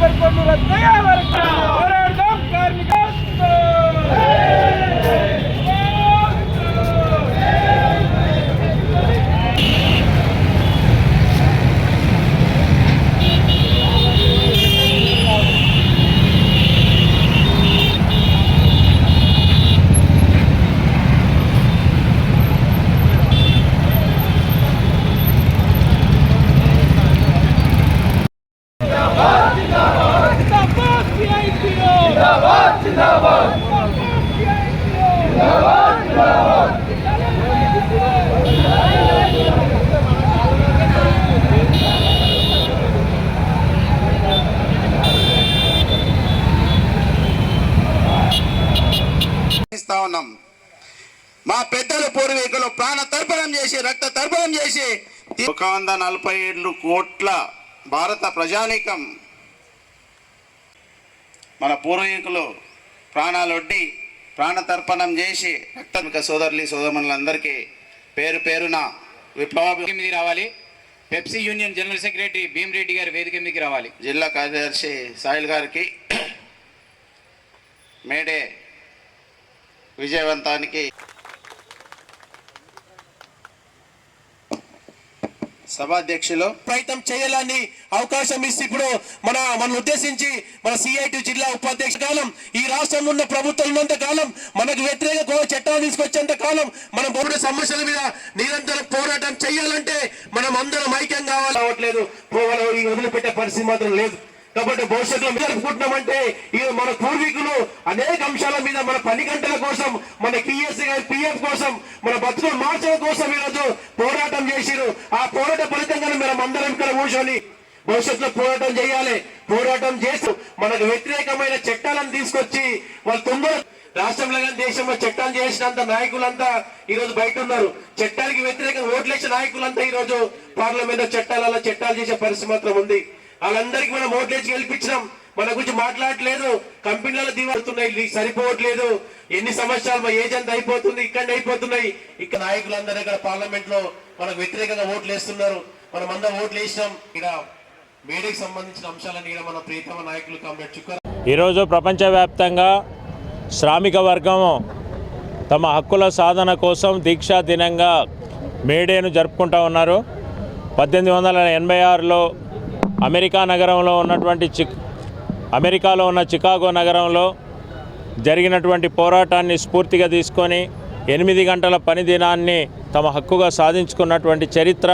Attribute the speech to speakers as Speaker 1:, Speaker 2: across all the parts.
Speaker 1: Labour కోడ్లు రద్దయ్యే వరకు పోరాడదాం కార్మిక
Speaker 2: ఉన్నాం. మా పెద్దలు పూర్వీకులు ప్రాణ తర్పణం చేసి రక్త తర్పణం చేసి 147 కోట్ల భారత ప్రజానీకం మన పూర్వీకులు ప్రాణాలొడ్డి ప్రాణ తర్పణం చేసి రక్త సోదరులు సోదరులందరికీ పేరు పేరున విప్లవ
Speaker 3: రావాలి. Pepsi union general secretary Bheema Reddy గారు వేదిక మీదకి రావాలి.
Speaker 2: జిల్లా కార్యదర్శి సాయిల్ గారికి మేడే విజయవంతానికి సభాధ్యక్షులు
Speaker 4: ప్రయత్నం చేయాలని అవకాశం ఇస్తే ఇప్పుడు మన ఉద్దేశించి మన సిఐటి జిల్లా ఉపాధ్యక్ష కాలం ఈ రాష్ట్రంలో ఉన్న ప్రభుత్వం ఉన్నంత కాలం మనకు వ్యతిరేక చట్టాలు తీసుకొచ్చేంత కాలం మనం బోర్డు సమస్యల మీద నిరంతర పోరాటం చేయాలంటే మనం అందరం ఐక్యం కావట్లేదు. వదిలిపెట్టే పరిస్థితి మాత్రం లేదు. కాబట్టి భవిష్యత్తులో జరుపుకుంటున్నామంటే మన పూర్వీకులు అనేక అంశాల మీద మన పని గంటల కోసం మన పిఎఫ్ కోసం మన బతుకులు మార్చడం కోసం ఈరోజు పోరాటం చేసిరు. ఆ పోరాట ఫలితంగా మనం అందరం ఇక్కడ కూర్చొని భవిష్యత్తులో పోరాటం చేయాలి. పోరాటం చేస్తూ మనకు వ్యతిరేకమైన చట్టాలను తీసుకొచ్చి వాళ్ళు తొందర రాష్ట్రంలో కానీ దేశంలో చట్టాలు చేసినంత నాయకులంతా ఈ రోజు బయట ఉన్నారు. చట్టానికి వ్యతిరేకంగా ఓట్లేసిన నాయకులంతా ఈ రోజు పార్లమెంట్ చట్టాలు చేసే పరిస్థితి మాత్రం ఉంది. వాళ్ళందరికీ మనం ఓట్లేసి గెలిపించినాం. మన గురించి మాట్లాడట్లేదు. కంపెనీలలో దిగుతున్నాయి, సరిపోవట్లేదు. ఎన్ని సంవత్సరాలు మా ఏజ్ అంతా అయిపోతుంది, ఇక్కడ అయిపోతున్నాయి. ఇక్కడ నాయకులందరూ ఇక్కడ పార్లమెంట్ లో మనకు వ్యతిరేకంగా ఓట్లు వేస్తున్నారు. మనం అందరం ఓట్లు వేసినాం. ఇక్కడ మేడేకి సంబంధించిన అంశాలన్నీ ఇక్కడ మన ప్రియతమ నాయకులు కామ్రేడ్ చుక్క
Speaker 5: ఈరోజు ప్రపంచవ్యాప్తంగా శ్రామిక వర్గం తమ హక్కుల సాధన కోసం దీక్షా దినంగా మేడేను జరుపుకుంటూ ఉన్నారు. 1886లో అమెరికా నగరంలో ఉన్నటువంటి అమెరికాలో ఉన్న చికాగో నగరంలో జరిగినటువంటి పోరాటాన్ని స్ఫూర్తిగా తీసుకొని 8 గంటల పని దినాన్ని తమ హక్కుగా సాధించుకున్నటువంటి చరిత్ర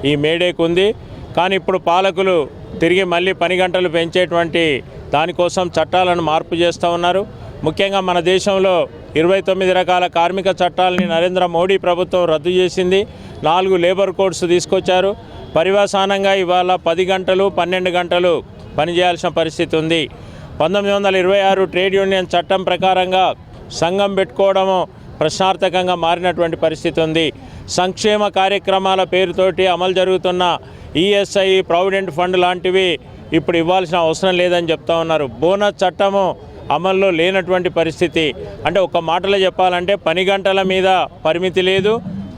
Speaker 5: ఈ మేడేకు ఉంది. కానీ ఇప్పుడు పాలకులు తిరిగి మళ్ళీ పని గంటలు పెంచేటువంటి దానికోసం చట్టాలను మార్పు చేస్తూ ఉన్నారు. ముఖ్యంగా మన దేశంలో 29 రకాల కార్మిక చట్టాలని నరేంద్ర మోడీ ప్రభుత్వం రద్దు చేసింది. 4 లేబర్ కోడ్స్ తీసుకొచ్చారు. పర్యవసానంగా ఇవాళ 10 గంటలు 12 గంటలు పనిచేయాల్సిన పరిస్థితి ఉంది. 1926 ట్రేడ్ యూనియన్ చట్టం ప్రకారంగా సంఘం పెట్టుకోవడము ప్రశ్నార్థకంగా మారినటువంటి పరిస్థితి ఉంది. సంక్షేమ కార్యక్రమాల పేరుతోటి అమలు జరుగుతున్న ఈఎస్ఐ ప్రావిడెంట్ ఫండ్ లాంటివి ఇప్పుడు ఇవ్వాల్సిన అవసరం లేదని చెప్తా ఉన్నారు. బోనస్ చట్టము అమల్లో లేనటువంటి పరిస్థితి. అంటే ఒక మాటలో చెప్పాలంటే పని గంటల మీద పరిమితి లేదు,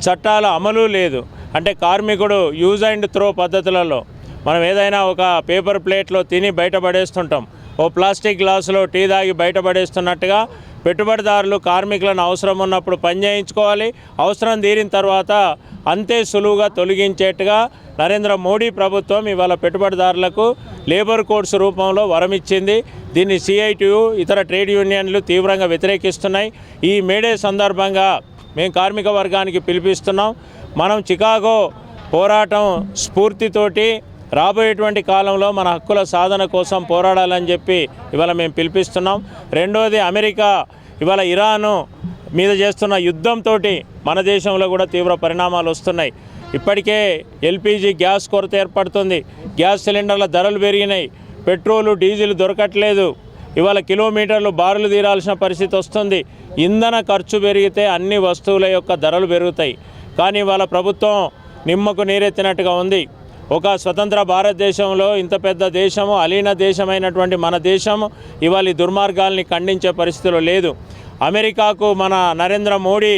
Speaker 5: చట్టాల అమలు లేదు. అంటే కార్మికుడు యూజ్ అండ్ త్రో పద్ధతులలో మనం ఏదైనా ఒక పేపర్ ప్లేట్లో తిని బయటపడేస్తుంటాం, ఓ ప్లాస్టిక్ గ్లాసులో టీ తాగి బయటపడేస్తున్నట్టుగా పెట్టుబడిదారులు కార్మికులను అవసరం ఉన్నప్పుడు పని చేయించుకోవాలి, అవసరం తీరిన తర్వాత అంతే సులువుగా తొలగించేట్టుగా నరేంద్ర మోడీ ప్రభుత్వం ఇవాళ పెట్టుబడిదారులకు లేబర్ కోడ్స్ రూపంలో వరమిచ్చింది. దీన్ని సిఐటియు ఇతర ట్రేడ్ యూనియన్లు తీవ్రంగా వ్యతిరేకిస్తున్నాయి. ఈ మేడే సందర్భంగా మేము కార్మిక వర్గానికి పిలిపిస్తున్నాం. మనం చికాగో పోరాటం స్ఫూర్తితోటి రాబోయేటువంటి కాలంలో మన హక్కుల సాధన కోసం పోరాడాలని చెప్పి ఇవాళ మేము పిలిపిస్తున్నాం. రెండోది, అమెరికా ఇవాళ ఇరాను మీద చేస్తున్న యుద్ధంతో మన దేశంలో కూడా తీవ్ర పరిణామాలు వస్తున్నాయి. ఇప్పటికే ఎల్పిజి గ్యాస్ కొరత ఏర్పడుతుంది, గ్యాస్ సిలిండర్ల ధరలు పెరిగినాయి, పెట్రోలు డీజిల్ దొరకట్లేదు, ఇవాళ కిలోమీటర్లు బారులు తీరాల్సిన పరిస్థితి వస్తుంది. ఇంధన ఖర్చు పెరిగితే అన్ని వస్తువుల యొక్క ధరలు పెరుగుతాయి. కానీ వాళ్ళ ప్రభుత్వం నిమ్మకు నీరెత్తినట్టుగా ఉంది. ఒక స్వతంత్ర భారతదేశంలో ఇంత పెద్ద దేశము, అలీన దేశమైనటువంటి మన దేశం ఇవాళ ఈ దుర్మార్గాల్ని ఖండించే పరిస్థితిలో లేదు. అమెరికాకు మన నరేంద్ర మోడీ,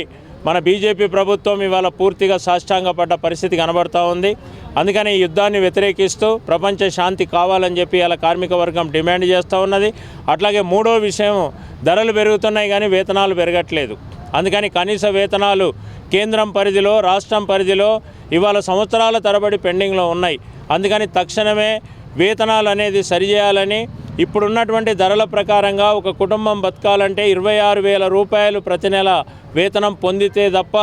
Speaker 5: మన బీజేపీ ప్రభుత్వం ఇవాళ పూర్తిగా సాష్టాంగపడ్డ పరిస్థితి కనబడుతూ ఉంది. అందుకని ఈ యుద్ధాన్ని వ్యతిరేకిస్తూ ప్రపంచ శాంతి కావాలని చెప్పి అలా కార్మిక వర్గం డిమాండ్ చేస్తూ ఉన్నది. అట్లాగే మూడో విషయం, ధరలు పెరుగుతున్నాయి కానీ వేతనాలు పెరగట్లేదు. అందుకని కనీస వేతనాలు కేంద్రం పరిధిలో రాష్ట్రం పరిధిలో ఇవాళ సంవత్సరాల తరబడి పెండింగ్లో ఉన్నాయి. అందుకని తక్షణమే వేతనాలు అనేది సరిచేయాలని, ఇప్పుడున్నటువంటి ధరల ప్రకారంగా ఒక కుటుంబం బతకాలంటే 26,000 రూపాయలు ప్రతి నెల వేతనం పొందితే తప్ప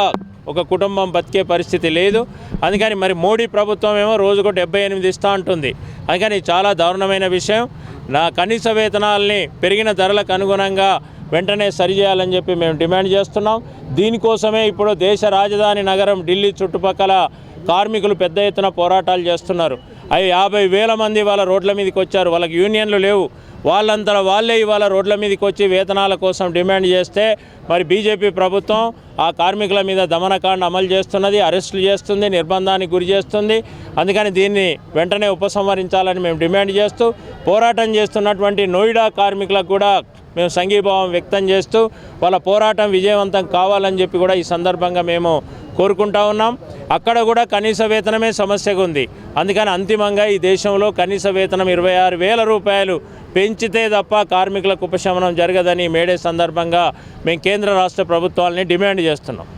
Speaker 5: ఒక కుటుంబం బతికే పరిస్థితి లేదు. అందుకని మరి మోడీ ప్రభుత్వం ఏమో రోజుకు 78 ఇస్తూ ఉంటుంది. అందుకని చాలా దారుణమైన విషయం. నా కనీస వేతనాల్ని పెరిగిన ధరలకు అనుగుణంగా వెంటనే సరిచేయాలని చెప్పి మేము డిమాండ్ చేస్తున్నాం. దీనికోసమే ఇప్పుడు దేశ రాజధాని నగరం ఢిల్లీ చుట్టుపక్కల కార్మికులు పెద్ద ఎత్తున పోరాటాలు చేస్తున్నారు. 50,000 మంది వాళ్ళ రోడ్ల మీదకి వచ్చారు. వాళ్ళకి యూనియన్లు లేవు. వాళ్ళంతా వాళ్ళే ఇవాళ రోడ్ల మీదకి వచ్చి వేతనాల కోసం డిమాండ్ చేస్తే మరి బీజేపీ ప్రభుత్వం ఆ కార్మికుల మీద దమనకాండ అమలు చేస్తున్నది, అరెస్టులు చేస్తుంది, నిర్బంధానికి గురి చేస్తుంది. అందుకని దీన్ని వెంటనే ఉపసంహరించాలని మేము డిమాండ్ చేస్తూ పోరాటం చేస్తున్నటువంటి నోయిడా కార్మికులకు కూడా మేము సంఘీభావం వ్యక్తం చేస్తూ వాళ్ళ పోరాటం విజయవంతం కావాలని చెప్పి కూడా ఈ సందర్భంగా మేము కోరుకుంటా ఉన్నాం. అక్కడ కూడా కనీస వేతనమే సమస్యగా ఉంది. అందుకని అంతిమంగా ఈ దేశంలో కనీస వేతనం 26,000 రూపాయలు పెంచితే తప్ప కార్మికులకు ఉపశమనం జరగదని మేడే సందర్భంగా మేము కేంద్ర రాష్ట్ర ప్రభుత్వాలని డిమాండ్ చేస్తున్నాం.